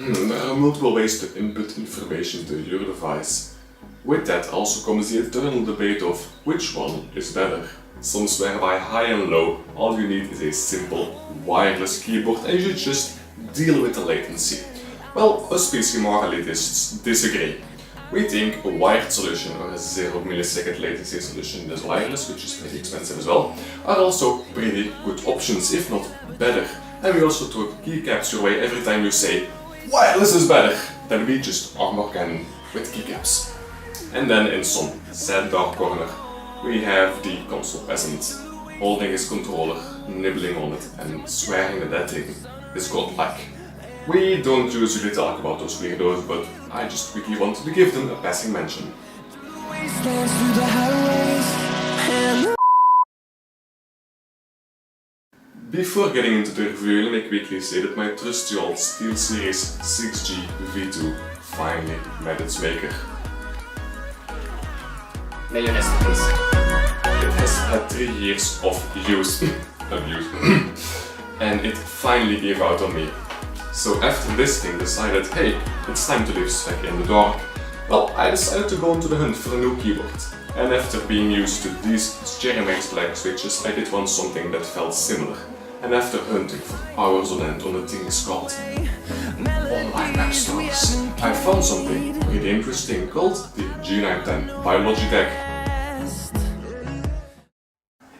There are multiple ways to input information to your device. With that also comes the eternal debate of which one is better. Some swear by high and low, all you need is a simple wireless keyboard and you just deal with the latency. Well, us PC moralists disagree. We think a wired solution or a 0 millisecond latency solution that's wireless, which is pretty expensive as well, are also pretty good options, if not better. And we also throw keycaps your way every time you say wireless is better. Then we just armor cannon with keycaps. And then in some sad dark corner, we have the console peasant, holding his controller, nibbling on it and swearing that that thing is godlike. We don't usually talk about those weirdos, but I just quickly wanted to give them a passing mention. Before getting into the review, let me quickly say that my trusty old SteelSeries 6G V2 finally met its maker. May you rest in peace. It has had 3 years of use, abuse, and it finally gave out on me. So after this thing decided, hey, it's time to leave Svek in the dark, well, I decided to go into the hunt for a new keyboard. And after being used to these Cherry Max Black switches, I did want something that felt similar. And after hunting for hours on end on the things called online app stores, I found something pretty interesting called the G910 by Logitech.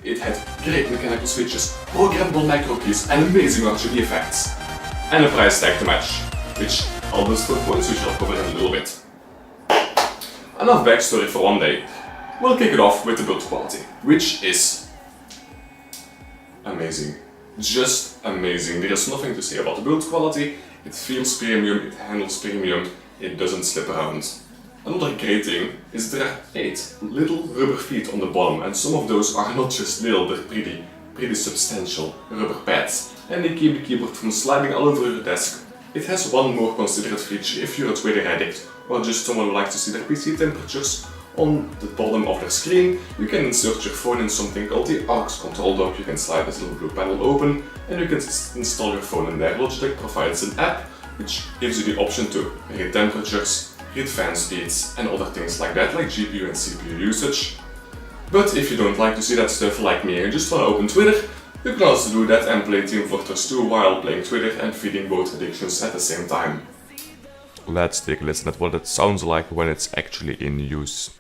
It had great mechanical switches, programmable micro keys and amazing RGB effects. And a price tag to match, which I'll just put points which I'll cover in a little bit. Enough backstory for one day. We'll kick it off with the build quality, which is amazing. Just amazing. There is nothing to say about the build quality. It feels premium, it handles premium, it doesn't slip around. Another great thing is there are 8 little rubber feet on the bottom, and some of those are not just little, they're pretty substantial rubber pads, and they keep the keyboard from sliding all over your desk. It has one more considerate feature if you're a Twitter addict or just someone who likes to see their PC temperatures. On the bottom of their screen, you can insert your phone in something called the AUX control dock. You can slide this little blue panel open and you can install your phone in there. Logitech provides an app which gives you the option to read temperatures, read fan speeds and other things like that, like GPU and CPU usage. But if you don't like to see that stuff like me and you just want to open Twitter, you can also do that and play Team Fortress 2 while playing Twitter and feeding both addictions at the same time. Let's take a listen at what it sounds like when it's actually in use.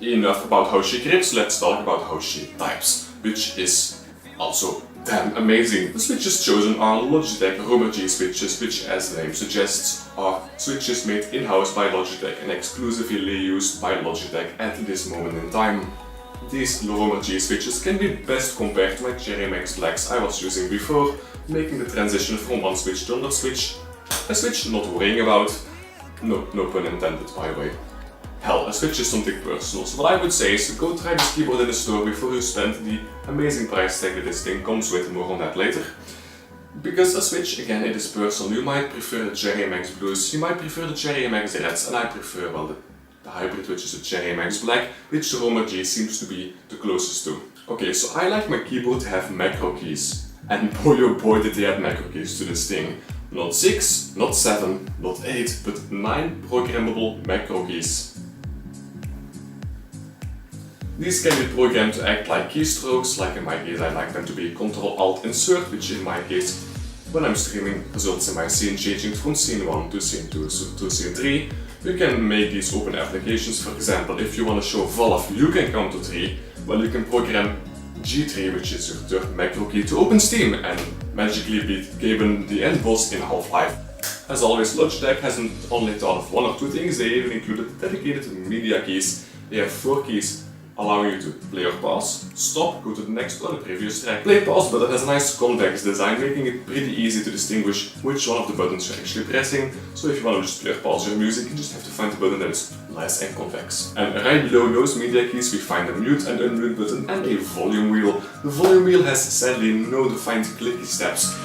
Enough about how she grips, let's talk about how she types, which is also damn amazing. The switches chosen are Logitech Romer G switches, which as the name suggests are switches made in-house by Logitech and exclusively used by Logitech at this moment in time. These Romer G switches can be best compared to my Cherry Max Blacks I was using before, making the transition from one switch to another switch a switch not worrying about. No pun intended, by the way. Hell, a switch is something personal, so what I would say is go try this keyboard in the store before you spend the amazing price tag that this thing comes with, more on that later. Because a switch, again, it is personal. You might prefer the Cherry Max Blues, you might prefer the Cherry Max Reds, and I prefer, well, the hybrid, which is the Cherry Max Black, which the Romer G seems to be the closest to. Okay, so I like my keyboard to have macro keys, and boy oh boy did they add macro keys to this thing. Not 6, not 7, not 8, but 9 programmable macro keys. These can be programmed to act like keystrokes, like in my case I like them to be Ctrl-Alt-Insert, which in my case when I'm streaming results in my scene changing from scene 1 to scene 2 to scene 3. You can make these open applications. For example, if you want to show Valve you can count to 3, well, you can program G3, which is your third macro key, to open Steam and magically beat Gaben the end boss in Half-Life. As always, Logitech hasn't only thought of 1 or 2 things, they even included dedicated media keys. They have 4 keys allowing you to play or pause, stop, go to the next or the previous track. Play pause button has a nice convex design, making it pretty easy to distinguish which one of the buttons you're actually pressing. So if you want to just play or pause your music, you just have to find the button that is nice and convex. And right below those media keys we find a mute and unmute button and a volume wheel. The volume wheel has sadly no defined clicky steps.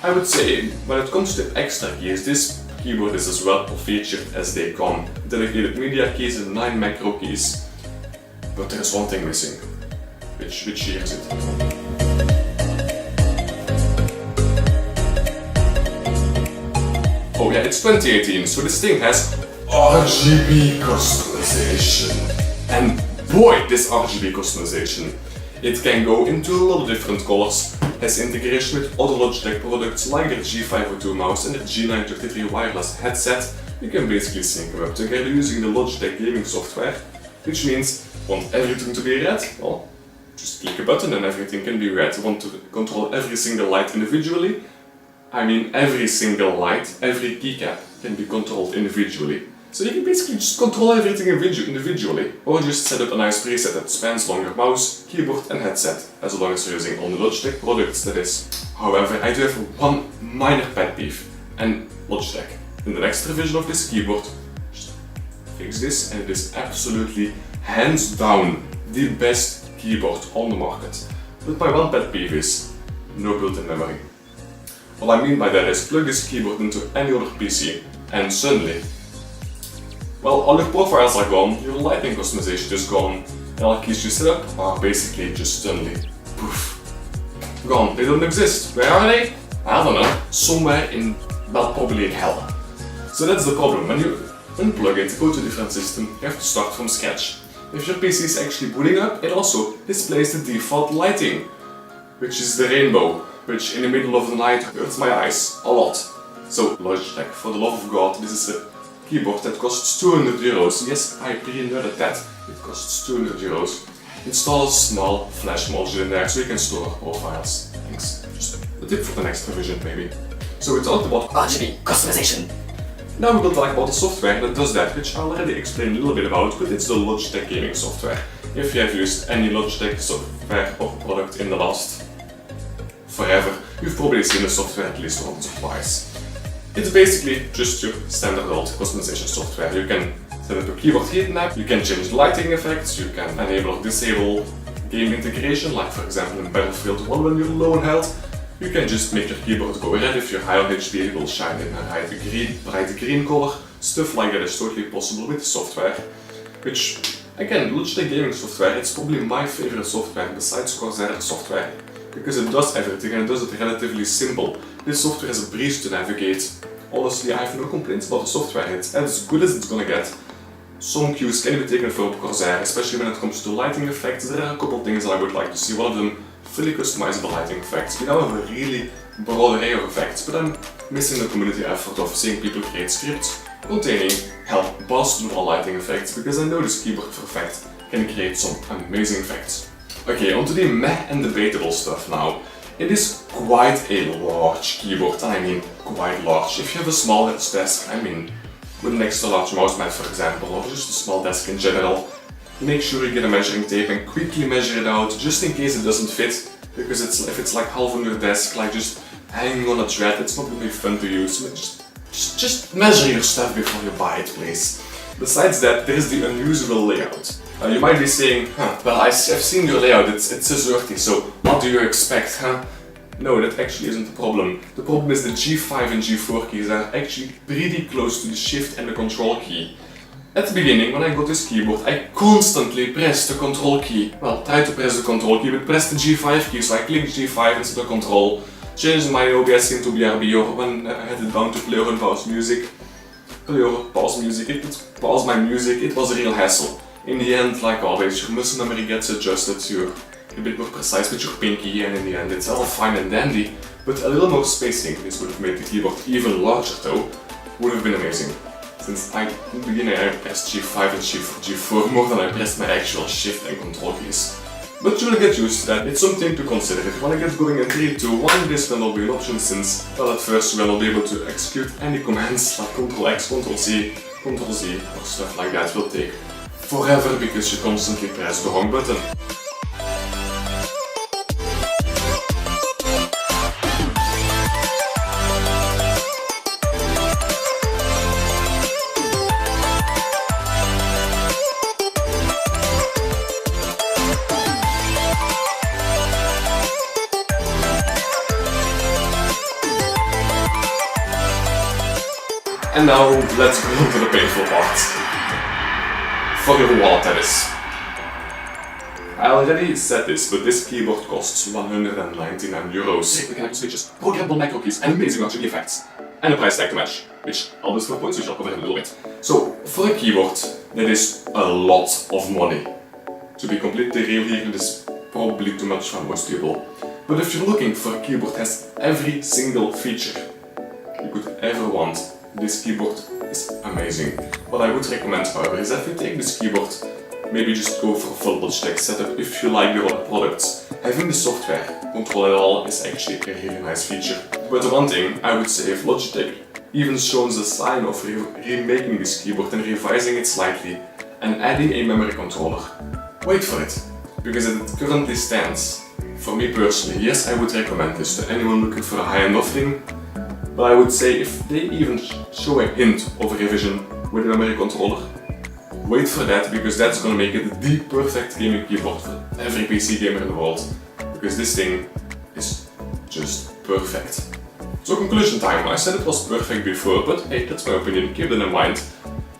I would say, when it comes to extra keys, this keyboard is as well featured as they come. Dedicated media keys and 9 macro keys. But there is one thing missing. Which year is it? Oh yeah, it's 2018, so this thing has RGB customization. And boy, this RGB customization. It can go into a lot of different colors, has integration with other Logitech products like the G502 mouse and the G933 wireless headset. You can basically sync them up together using the Logitech gaming software, which means want everything to be red? Well, just click a button and everything can be red. Want to control every single light individually? I mean every single light, every keycap can be controlled individually. So you can basically just control everything individually, or just set up a nice preset that spans along your mouse, keyboard and headset, as long as you're using only Logitech products, that is. However, I do have one minor pet peeve, and Logitech, in the next revision of this keyboard, just fix this, and it is absolutely, hands down, the best keyboard on the market. But my one pet peeve is, no built-in memory. What I mean by that is, plug this keyboard into any other PC, and suddenly, well, all your profiles are gone, your lighting customization is gone, and all keys you set up are basically just suddenly poof, gone. They don't exist. Where are they? I don't know. Somewhere in, well, probably in hell. So that's the problem. When you unplug it, go to a different system, you have to start from scratch. If your PC is actually booting up, it also displays the default lighting, which is the rainbow, which in the middle of the night hurts my eyes a lot. So Logitech, for the love of God, this is a keyboard that costs 200 euros. Yes, I pre-nerded that. It costs 200 euros. Install a small flash module in there so you can store profiles. Thanks. Just a tip for the next revision, maybe. So we talked about RGB customization. Now we will talk about the software that does that, which I already explained a little bit about, but it's the Logitech gaming software. If you have used any Logitech software or product in the last forever, you've probably seen the software at least once or twice. It's basically just your standard old customization software. You can set up a keyboard heat map, you can change the lighting effects, you can enable or disable game integration, like for example in Battlefield 1 when you're low on health. You can just make your keyboard go red if you're high on HP, it will shine in a bright green color. Stuff like that is totally possible with the software. Which, again, Logitech gaming software, it's probably my favorite software besides Corsair software. Because it does everything and it does it relatively simple. This software is a breeze to navigate. Honestly, I have no complaints about the software. It's as good as it's gonna get. Some cues can be taken from Corsair, especially when it comes to lighting effects. There are a couple of things I would like to see. One of them, fully customizable lighting effects. We now have a really broad array of effects, but I'm missing the community effort of seeing people create scripts containing boss-level lighting effects, because I know this keyboard for a fact can create some amazing effects. Okay, onto the meh and debatable stuff now. It is quite a large keyboard, and I mean quite large. If you have a small desk, I mean with an extra large mouse mat for example, or just a small desk in general, make sure you get a measuring tape and quickly measure it out, just in case it doesn't fit, because if it's like half on your desk, like just hanging on a thread, it's not really fun to use. Just measure your stuff before you buy it, please. Besides that, there is the unusual layout. You might be saying, well, I've seen your layout, it's ZWERTY, so what do you expect, huh? No, that actually isn't the problem. The problem is the G5 and G4 keys are actually pretty close to the Shift and the Control key. At the beginning, when I got this keyboard, I constantly pressed the Control key. Well, tried to press the Control key, but pressed the G5 key, so I clicked G5 instead of Control, changed my OBS into BRB, or when I had it down to play or pause music. Play or pause music, it would pause my music, it was a real hassle. In the end, like always, your muscle memory gets adjusted, your a bit more precise with your pinky, and in the end it's all fine and dandy, but a little more spacing. This would have made the keyboard even larger though, would have been amazing. Since in the beginning I pressed G5 and G4 more than I pressed my actual shift and control keys. But you will get used to that, it's something to consider. If you want to get going in 3, 2, 1, this will not be an option since, well, at first you will not be able to execute any commands like Ctrl X, Ctrl C, Ctrl Z or stuff like that will take forever because you constantly press the wrong button. And now let's go on to the painful part. For your wallet, that is. I already said this, but this keyboard costs €199. Mechanical switches, programmable macro keys, and amazing RGB effects. And a price tag to match, which I'll list for points, which I'll cover in a little bit. So, for a keyboard, that is a lot of money. To be completely real here, it is probably too much for most people. But if you're looking for a keyboard that has every single feature you could ever want, this keyboard is amazing. What I would recommend, however, is that you take this keyboard, maybe just go for a full Logitech setup if you like the other products. Having the software, Control It All, is actually a really nice feature. But the one thing I would say, if Logitech even shows a sign of remaking this keyboard and revising it slightly and adding a memory controller, wait for it, because as it currently stands, for me personally, yes, I would recommend this to anyone looking for a high-end offering. But I would say if they even show a hint of a revision with a memory controller, wait for that, because that's gonna make it the perfect gaming keyboard for every PC gamer in the world. Because this thing is just perfect. So conclusion time, I said it was perfect before, but hey, that's my opinion, keep that in mind.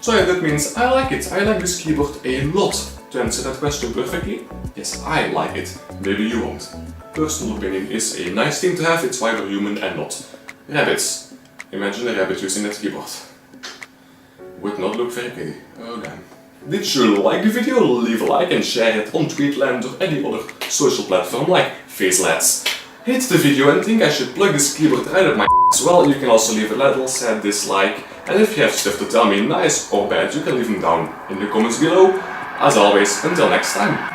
So yeah, that means I like it. I like this keyboard a lot. To answer that question perfectly, yes, I like it. Maybe you won't. Personal opinion is a nice thing to have, it's why we're human and not rabbits. Imagine a rabbit using that keyboard. Would not look very pretty. Oh damn. Did you like the video? Leave a like and share it on Tweetland or any other social platform like FaceLads. Hate the video and think I should plug this keyboard right up my as well, you can also leave a little sad dislike. And if you have stuff to tell me, nice or bad, you can leave them down in the comments below. As always, until next time.